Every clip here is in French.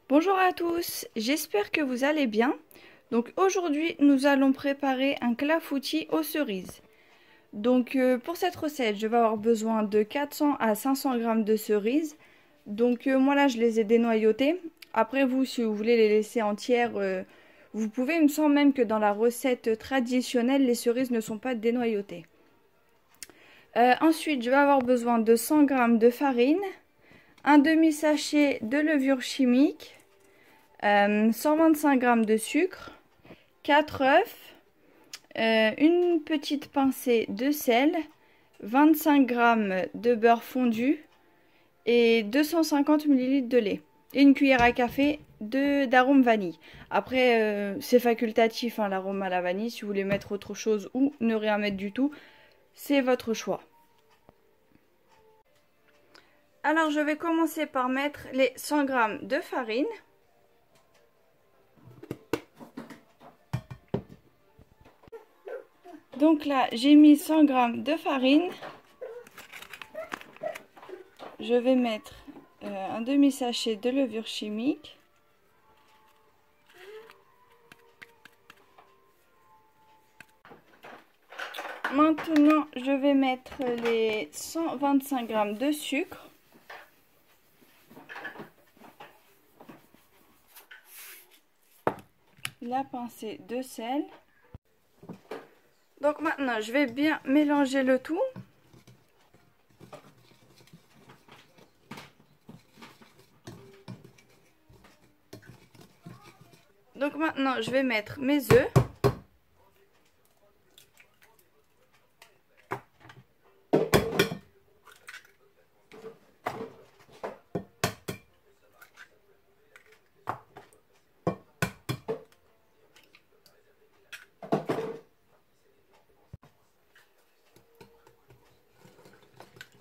Bonjour à tous, j'espère que vous allez bien. Donc aujourd'hui, nous allons préparer un clafoutis aux cerises. Donc pour cette recette, je vais avoir besoin de 400 à 500 g de cerises. Donc moi là, je les ai dénoyautées. Après vous, si vous voulez les laisser entières, vous pouvez. Il me semble même que dans la recette traditionnelle, les cerises ne sont pas dénoyautées. Ensuite, je vais avoir besoin de 100 g de farine, un demi-sachet de levure chimique, 125 g de sucre, 4 œufs, une petite pincée de sel, 25 g de beurre fondu et 250 ml de lait. Et une cuillère à café d'arôme vanille. Après, c'est facultatif, hein, l'arôme à la vanille. Si vous voulez mettre autre chose ou ne rien mettre du tout, c'est votre choix. Alors, je vais commencer par mettre les 100 g de farine. Donc là, j'ai mis 100 g de farine. Je vais mettre un demi-sachet de levure chimique. Maintenant, je vais mettre les 125 g de sucre. La pincée de sel. Donc maintenant, je vais bien mélanger le tout. Donc maintenant, je vais mettre mes œufs.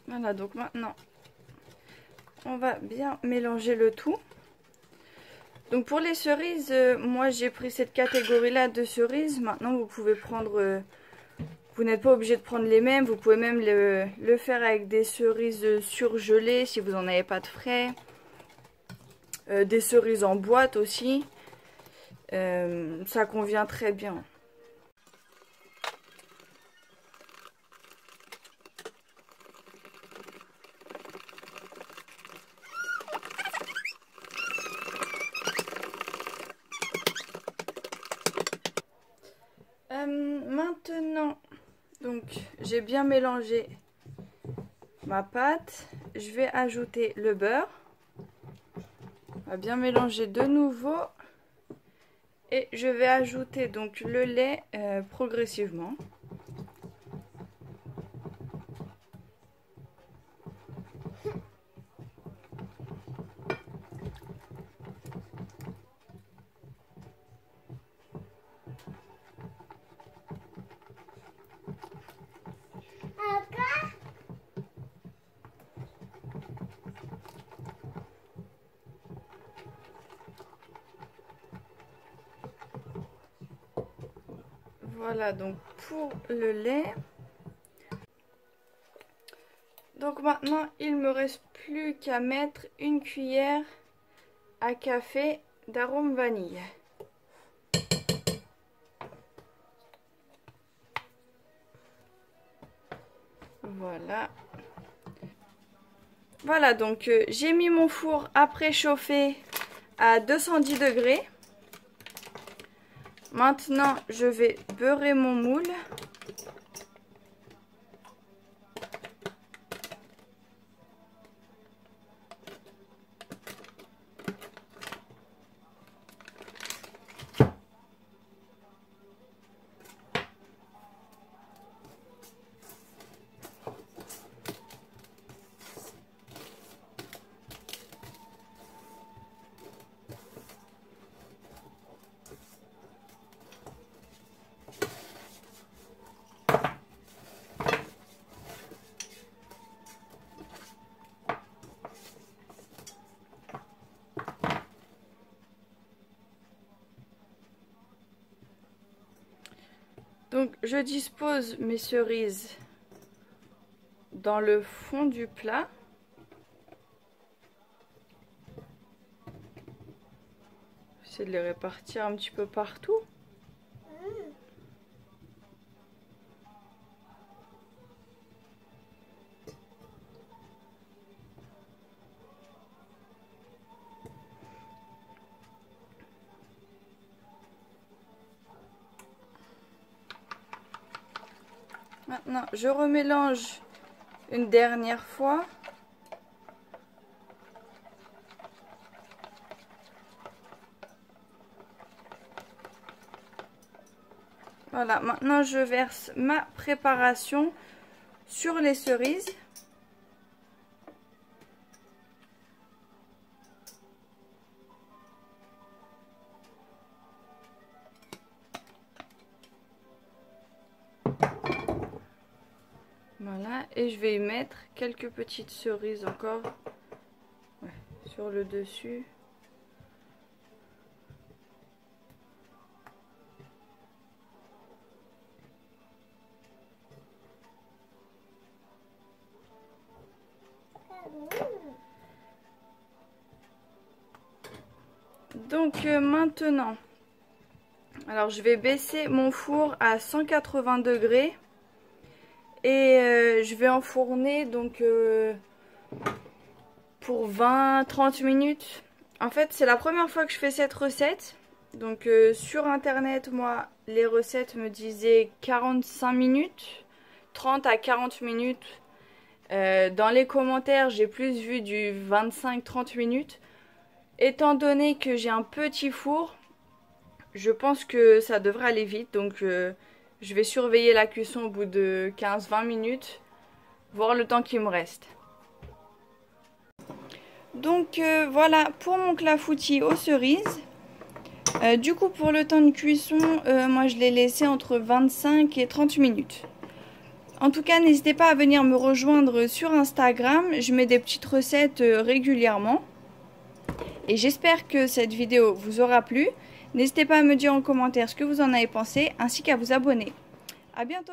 Voilà, donc maintenant, on va bien mélanger le tout. Donc pour les cerises, moi j'ai pris cette catégorie-là de cerises. Maintenant, vous pouvez prendre... vous n'êtes pas obligé de prendre les mêmes. Vous pouvez même le faire avec des cerises surgelées si vous n'en avez pas de frais. Des cerises en boîte aussi. Ça convient très bien. Maintenant, donc j'ai bien mélangé ma pâte. Je vais ajouter le beurre. On va bien mélanger de nouveau. Et je vais ajouter donc le lait progressivement. Voilà donc pour le lait. Donc maintenant il me reste plus qu'à mettre une cuillère à café d'arôme vanille. Voilà. Voilà donc j'ai mis mon four à préchauffer à 210 degrés. Maintenant je vais beurrer mon moule. Donc je dispose mes cerises dans le fond du plat. J'essaie de les répartir un petit peu partout. Maintenant, je remélange une dernière fois. Voilà, maintenant je verse ma préparation sur les cerises. Voilà, et je vais y mettre quelques petites cerises encore sur le dessus. Donc maintenant, alors je vais baisser mon four à 180 degrés et je vais enfourner donc pour 20-30 minutes. En fait, c'est la première fois que je fais cette recette. Donc sur internet, moi, les recettes me disaient 45 minutes, 30 à 40 minutes. Dans les commentaires, j'ai plus vu du 25-30 minutes. Étant donné que j'ai un petit four, je pense que ça devrait aller vite. Donc je vais surveiller la cuisson au bout de 15-20 minutes, voir le temps qu'il me reste. Donc voilà pour mon clafoutis aux cerises. Du coup pour le temps de cuisson, moi je l'ai laissé entre 25 et 30 minutes. En tout cas n'hésitez pas à venir me rejoindre sur Instagram, je mets des petites recettes régulièrement. Et j'espère que cette vidéo vous aura plu. N'hésitez pas à me dire en commentaire ce que vous en avez pensé, ainsi qu'à vous abonner. A bientôt!